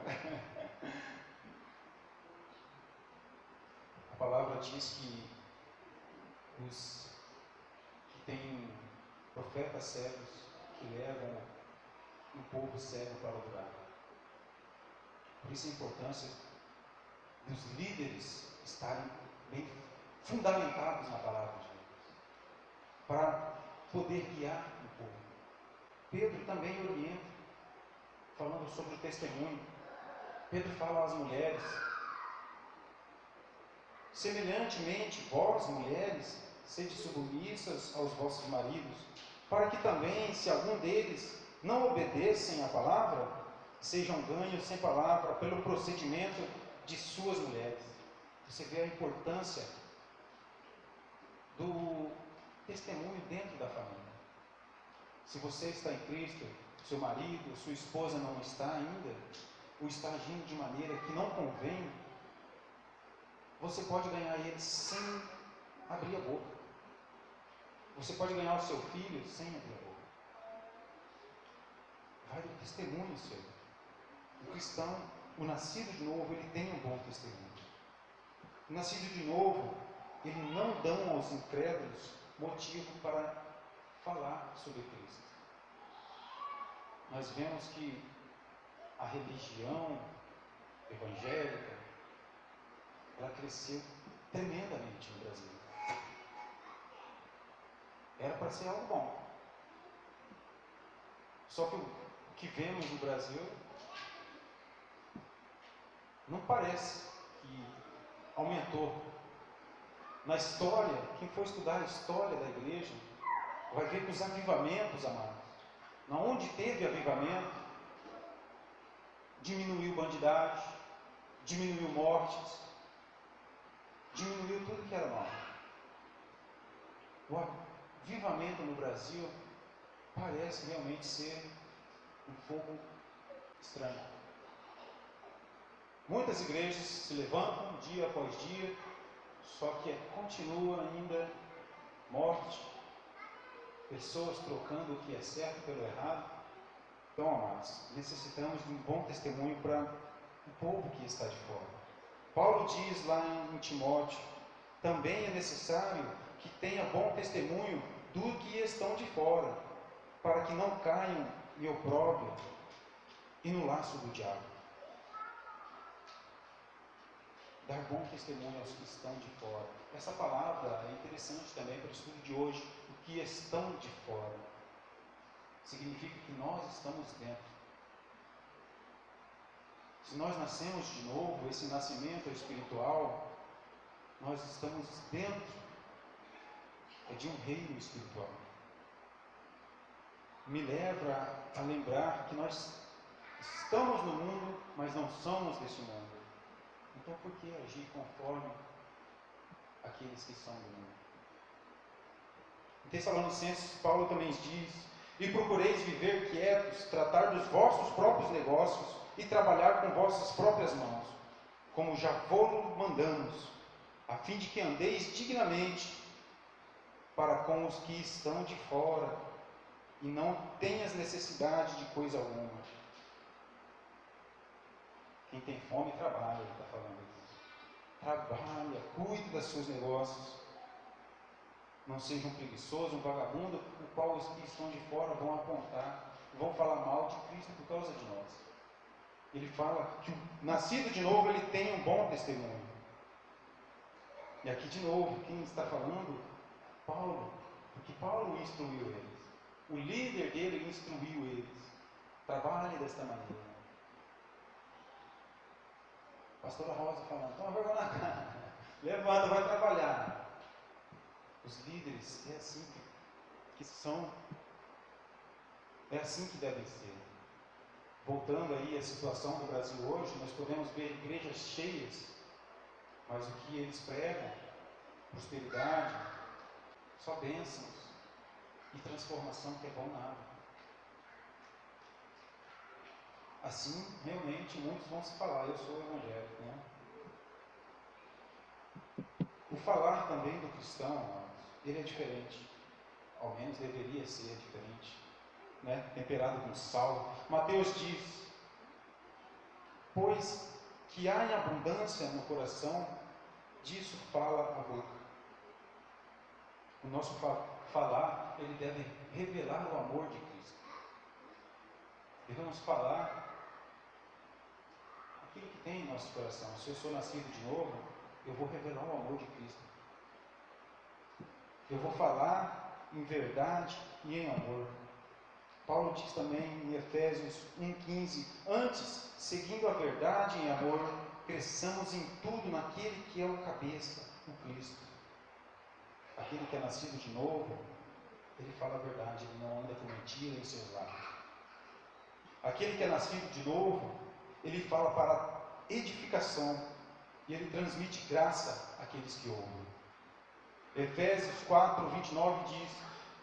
A palavra diz que os que têm profetas cegos que levam um povo cego para o lugar. Por isso a importância dos líderes estarem bem fundamentados na palavra de Deus, para poder guiar o povo. Pedro também orienta, falando sobre o testemunho. Pedro fala às mulheres: semelhantemente, vós, mulheres, sede submissas aos vossos maridos, para que também, se algum deles não obedecem à palavra, sejam ganhos sem palavra pelo procedimento de suas mulheres. Você vê a importância do testemunho dentro da família. Se você está em Cristo, seu marido, sua esposa não está ainda, ou está agindo de maneira que não convém, você pode ganhar ele sem abrir a boca. Você pode ganhar o seu filho sem abrir a boca. Vai do testemunho seu. O cristão, o nascido de novo, ele tem um bom testemunho. O nascido de novo, ele não dá aos incrédulos motivo para falar sobre Cristo. Nós vemos que a religião evangélica, ela cresceu tremendamente no Brasil. Era para ser algo bom. Só que o que vemos no Brasil não parece que aumentou. Na história, quem for estudar a história da igreja, vai ver que os avivamentos, amados, onde teve avivamento, diminuiu bandidagem, diminuiu mortes, diminuiu tudo que era mal. o avivamento no Brasil parece realmente ser um fogo estranho. Muitas igrejas se levantam dia após dia, só que continua ainda morte, pessoas trocando o que é certo pelo errado. Então, amados, necessitamos de um bom testemunho para o povo que está de fora. Paulo diz lá em Timóteo, também é necessário que tenha bom testemunho do que estão de fora, para que não caiam em opróbrio e no laço do diabo. Dar bom testemunho aos que estão de fora. Essa palavra é interessante também para o estudo de hoje. O que estão de fora significa que nós estamos dentro. Se nós nascemos de novo, esse nascimento espiritual, nós estamos dentro de um reino espiritual. Me leva a lembrar que nós estamos no mundo, mas não somos desse mundo. Então, por que agir conforme aqueles que são do mundo? Em Tessalonicenses, Paulo também diz: e procureis viver quietos, tratar dos vossos próprios negócios e trabalhar com vossas próprias mãos, como já vos mandamos, a fim de que andeis dignamente para com os que estão de fora e não tenhas necessidade de coisa alguma. Quem tem fome trabalha, ele está falando isso. Trabalha, cuide dos seus negócios. Não seja um preguiçoso, um vagabundo, o qual os que estão de fora vão apontar, vão falar mal de Cristo por causa de nós. Ele fala que o nascido de novo, ele tem um bom testemunho. E aqui de novo, quem está falando? Paulo. Porque Paulo instruiu eles. O líder dele instruiu eles. Trabalhe desta maneira. Pastora Rosa falando, toma vergonha na cara. Levanta, vai trabalhar. Os líderes, é assim que são. É assim que devem ser. Voltando aí à situação do Brasil hoje, nós podemos ver igrejas cheias, mas o que eles pregam, prosperidade, só bênçãos e transformação, que é bom nada. Assim, realmente, muitos vão se falar, eu sou evangélico, né? O falar também do cristão, ele é diferente, ao menos deveria ser diferente, né? Temperado com sal. Mateus diz, pois que há em abundância no coração, disso fala a boca. O nosso falar, ele deve revelar o amor de Cristo. Devemos falar aquilo que tem em nosso coração. Se eu sou nascido de novo, eu vou revelar o amor de Cristo. Eu vou falar em verdade e em amor. Paulo diz também em Efésios 1,15, antes, seguindo a verdade em amor, cresçamos em tudo naquele que é o cabeça, o Cristo. Aquele que é nascido de novo, ele fala a verdade, ele não anda com mentira em seus lábios. Aquele que é nascido de novo, ele fala para edificação e ele transmite graça àqueles que ouvem. Efésios 4:29 diz,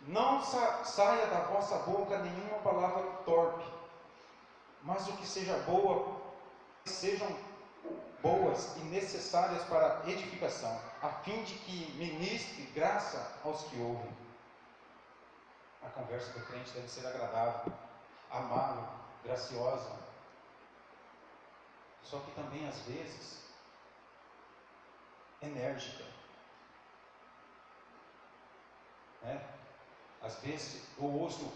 não saia da vossa boca nenhuma palavra torpe, mas o que seja boa, sejam boas e necessárias para edificação, a fim de que ministre graça aos que ouvem. A conversa do crente deve ser agradável, amável, graciosa. Só que também, às vezes, enérgica. Né? Às vezes, eu ouço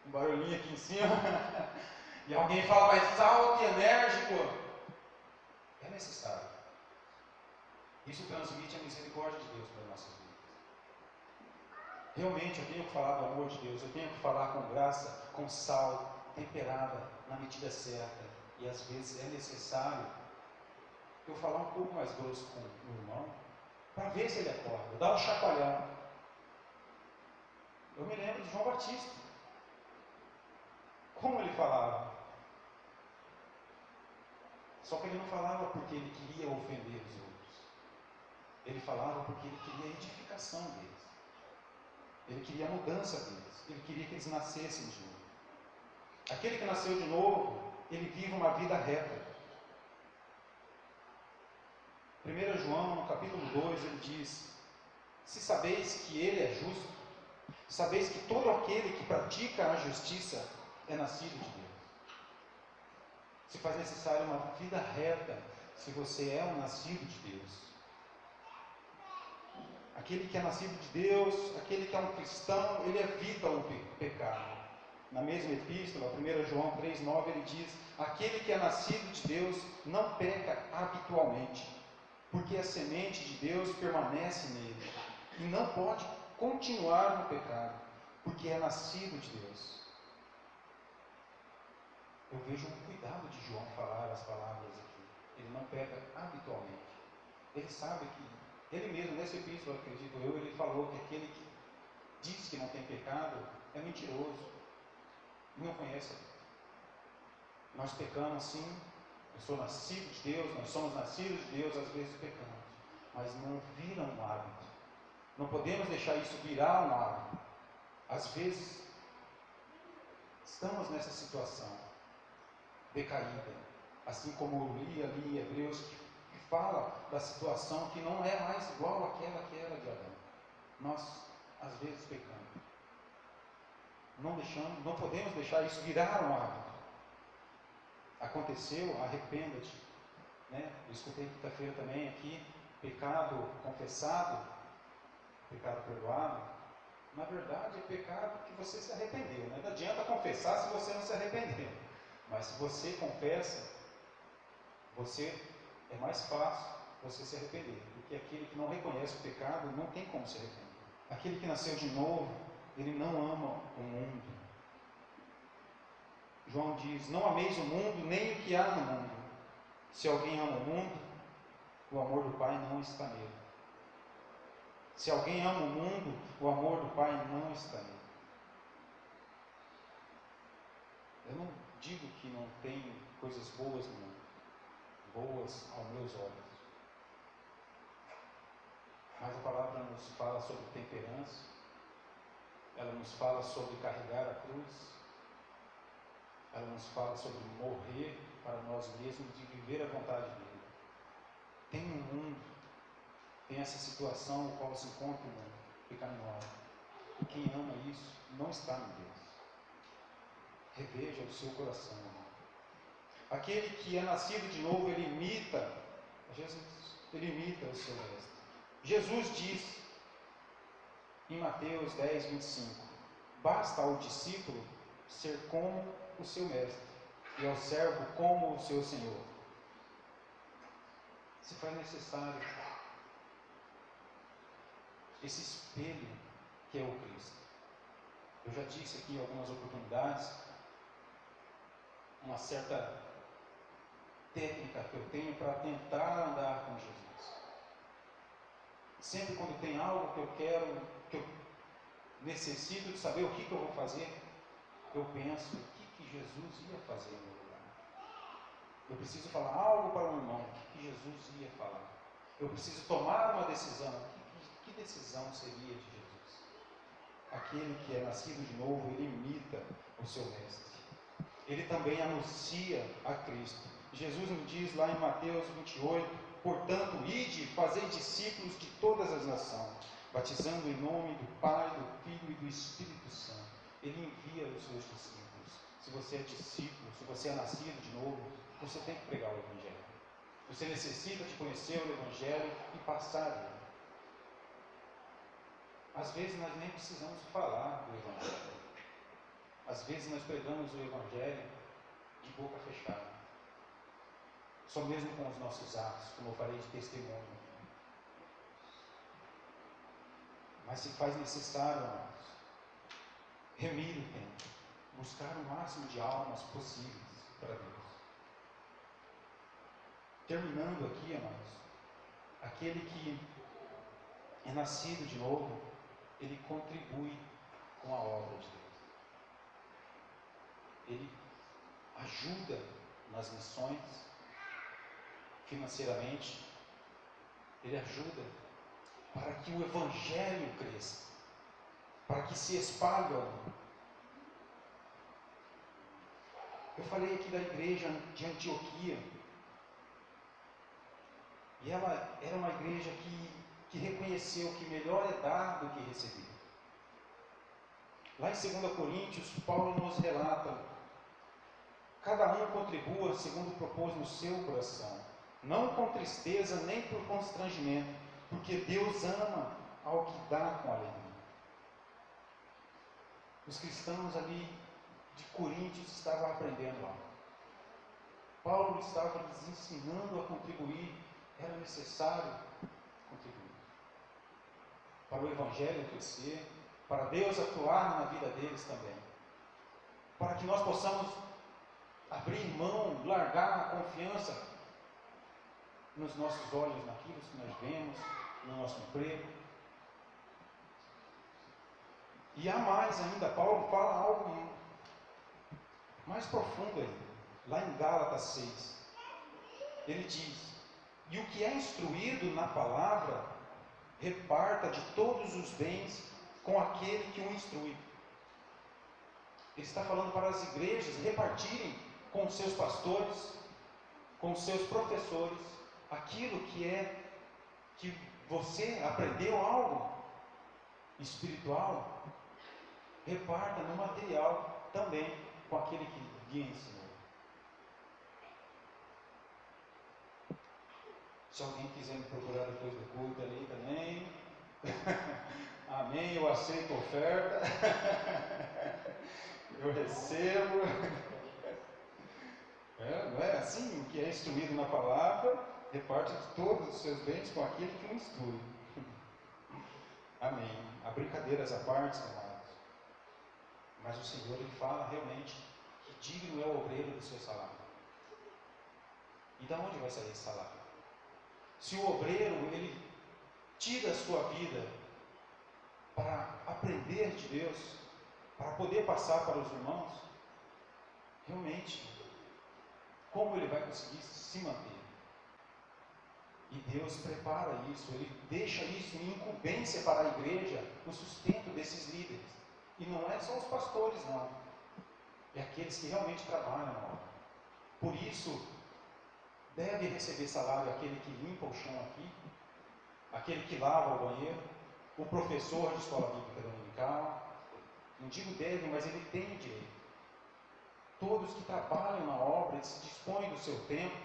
um barulhinho aqui em cima e alguém fala mais alto e enérgico. É necessário. Isso transmite a misericórdia de Deus para as nossas vidas. Realmente, eu tenho que falar do amor de Deus, eu tenho que falar com graça, com sal, temperada, na medida certa. E às vezes é necessário eu falar um pouco mais grosso com o irmão, para ver se ele acorda, dar um chacoalhão. Eu me lembro de João Batista. Como ele falava? Só que ele não falava porque ele queria ofender os outros. Ele falava porque ele queria a edificação deles. Ele queria a mudança deles. Ele queria que eles nascessem de novo. Aquele que nasceu de novo, ele vive uma vida reta. 1 João, no capítulo 2, ele diz: se sabeis que ele é justo, sabeis que todo aquele que pratica a justiça é nascido de Deus. Se faz necessário uma vida reta, se você é um nascido de Deus. Aquele que é nascido de Deus, aquele que é um cristão, ele evita o pecado. Na mesma epístola, 1 João 3,9, ele diz: aquele que é nascido de Deus não peca habitualmente, porque a semente de Deus permanece nele, e não pode continuar no pecado, porque é nascido de Deus. Eu vejo o cuidado de João falar as palavras aqui. Ele não peca habitualmente. Ele sabe que, ele mesmo, nessa epístola, acredito eu, ele falou que aquele que diz que não tem pecado é mentiroso e não conhece a Deus. Nós pecamos sim, eu sou nascido de Deus, nós somos nascidos de Deus, às vezes pecamos, mas não vira um hábito. Não podemos deixar isso virar um hábito. Às vezes, estamos nessa situação decaída, assim como eu li ali em Hebreus, que fala da situação que não é mais igual àquela que era de Adão. Nós, às vezes, pecamos. Não podemos deixar isso virar um hábito. Aconteceu, arrependa-te. Né? Eu escutei quinta-feira também aqui, pecado confessado, pecado perdoado. Na verdade, é pecado que você se arrependeu. Né? Não adianta confessar se você não se arrependeu. Mas se você confessa, é mais fácil você se arrepender. Porque aquele que não reconhece o pecado não tem como se arrepender. Aquele que nasceu de novo, ele não ama o mundo. João diz: não ameis o mundo, nem o que há no mundo. Se alguém ama o mundo, o amor do Pai não está nele. Se alguém ama o mundo, o amor do Pai não está nele. Eu não digo que não tem coisas boas no mundo, boas aos meus olhos. Mas a palavra nos fala sobre temperança, ela nos fala sobre carregar a cruz, ela nos fala sobre morrer para nós mesmos e viver a vontade dele. Tem um mundo, tem essa situação no qual se encontra o mundo pecaminoso. E quem ama isso não está em Deus. Reveja o seu coração. Aquele que é nascido de novo, ele imita Jesus, ele imita o seu mestre. Jesus diz em Mateus 10, 25: basta ao discípulo ser como o seu mestre, e ao servo como o seu senhor. Se faz necessário esse espelho que é o Cristo. Eu já disse aqui em algumas oportunidades uma certa técnica que eu tenho para tentar andar com Jesus. Sempre quando tem algo que eu quero, que eu necessito de saber o que eu vou fazer, eu penso o que Jesus ia fazer no meu lugar. Eu preciso falar algo para o irmão, o que Jesus ia falar. Eu preciso tomar uma decisão, que decisão seria de Jesus? Aquele que é nascido de novo, ele imita o seu mestre. Ele também anuncia a Cristo. Jesus nos diz lá em Mateus 28, portanto, ide e fazei discípulos de todas as nações, batizando em nome do Pai, do Filho e do Espírito Santo. Ele envia os seus discípulos. Se você é discípulo, se você é nascido de novo, você tem que pregar o Evangelho. Você necessita de conhecer o Evangelho e passar ele. Às vezes nós nem precisamos falar do Evangelho. Às vezes nós pregamos o Evangelho de boca fechada. Só mesmo com os nossos atos, como eu falei de testemunho. Mas se faz necessário, amados, remir o tempo, buscar o máximo de almas possíveis para Deus. Terminando aqui, amados, aquele que é nascido de novo, ele contribui com a obra de Deus. Ele ajuda nas missões financeiramente, ele ajuda para que o Evangelho cresça, para que se espalhe ao mundo. Eu falei aqui da igreja de Antioquia, e ela era uma igreja que reconheceu que melhor é dar do que receber. Lá em 2 Coríntios, Paulo nos relata: cada um contribua segundo propôs no seu coração, não com tristeza nem por constrangimento, porque Deus ama ao que dá com alegria. Os cristãos ali de Coríntios estavam aprendendo algo. Paulo estava lhes ensinando a contribuir, era necessário contribuir para o Evangelho crescer, para Deus atuar na vida deles também, para que nós possamos abrir mão, largar a confiança nos nossos olhos, naquilo que nós vemos, no nosso emprego. E há mais ainda, Paulo fala algo mais profundo ainda, lá em Gálatas 6. Ele diz: e o que é instruído na palavra, reparta de todos os bens com aquele que o instrui. Ele está falando para as igrejas repartirem com os seus pastores, com os seus professores, aquilo que você aprendeu algo espiritual, reparta no material também com aquele que lhe ensinou. Se alguém quiser me procurar depois do culto ali também, amém, eu aceito oferta, eu recebo. Não é assim? O que é instruído na palavra, reparte de todos os seus bens com aquele que o instrui. Amém. Há brincadeiras à parte, amados. Mas o Senhor, Ele fala realmente que digno é o obreiro do seu salário. E de onde vai sair esse salário? Se o obreiro, ele tira a sua vida para aprender de Deus, para poder passar para os irmãos, realmente, como ele vai conseguir se manter? E Deus prepara isso, Ele deixa isso em incumbência para a igreja, o sustento desses líderes. E não é só os pastores, não. É aqueles que realmente trabalham na obra. Por isso, deve receber salário aquele que limpa o chão aqui, aquele que lava o banheiro, o professor de escola bíblica dominical. Não digo deve, mas ele tem o direito. Todos que trabalham na obra, se dispõem do seu tempo,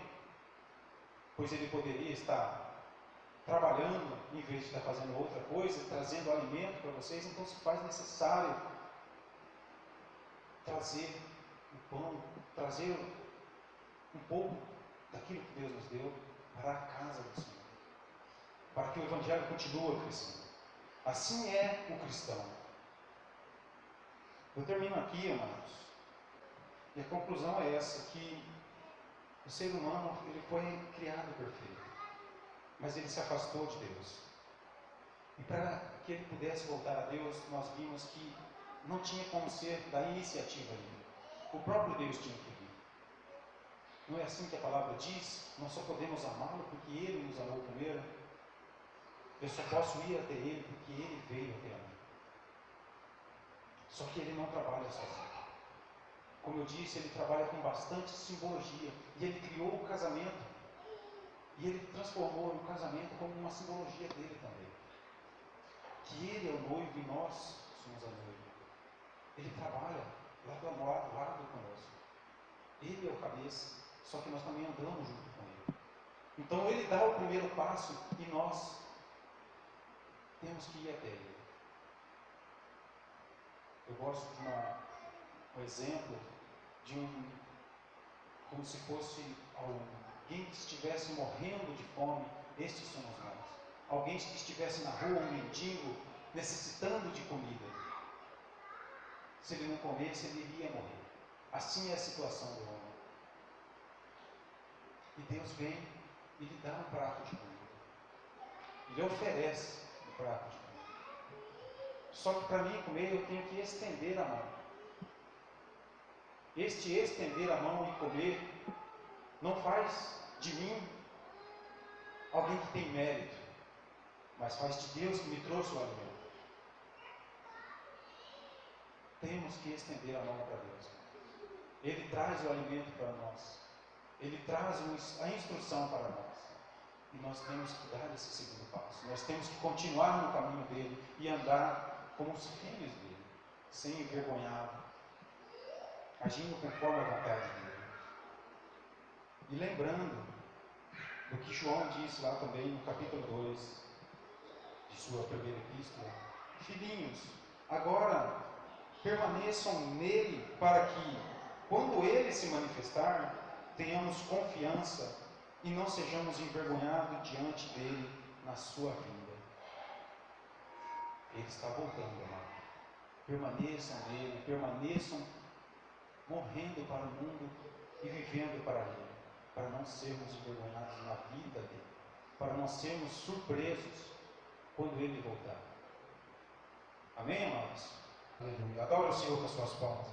pois ele poderia estar trabalhando em vez de estar fazendo outra coisa, trazendo alimento para vocês. Então se faz necessário trazer o pão, trazer um pouco daquilo que Deus nos deu para a casa do Senhor, para que o Evangelho continue crescendo. Assim é o cristão. Eu termino aqui, amados, e a conclusão é essa, que o ser humano ele foi criado perfeito, mas ele se afastou de Deus. E para que ele pudesse voltar a Deus, nós vimos que não tinha como ser da iniciativa dele. O próprio Deus tinha que vir. Não é assim que a palavra diz? Nós só podemos amá-lo porque Ele nos amou primeiro. Eu só posso ir até Ele porque Ele veio até mim. Só que Ele não trabalha sozinho. Como eu disse, Ele trabalha com bastante simbologia. E Ele criou o casamento. E Ele transformou o casamento como uma simbologia dele também. Que Ele é o noivo e nós somos a noiva. Ele trabalha lado a lado conosco. Ele é o cabeça, só que nós também andamos junto com Ele. Então Ele dá o primeiro passo e nós temos que ir até Ele. Eu gosto de um exemplo de como se fosse alguém que estivesse morrendo de fome. Estes somos nós. Alguém que estivesse na rua, um mendigo, necessitando de comida. Se ele não comesse, ele iria morrer. Assim é a situação do homem. E Deus vem e lhe dá um prato de comida. Ele oferece um prato de comida. Só que para mim comer, eu tenho que estender a mão. Este estender a mão e comer não faz de mim alguém que tem mérito, mas faz de Deus que me trouxe o alimento. Temos que estender a mão para Deus. Ele traz o alimento para nós. Ele traz a instrução para nós. E nós temos que dar esse segundo passo. Nós temos que continuar no caminho dele e andar como os filhos dele, sem envergonhado, agindo conforme a vontade dele. E lembrando do que João disse lá também no capítulo 2 de sua primeira epístola: filhinhos, agora permaneçam nele, para que, quando ele se manifestar, tenhamos confiança e não sejamos envergonhados diante dele na sua vinda. Ele está voltando, amado. Permaneçam nele, permaneçam morrendo para o mundo e vivendo para ele, para não sermos envergonhados na vida dele, para não sermos surpresos quando ele voltar. Amém, amados? Aleluia. Adora o Senhor com as suas palmas.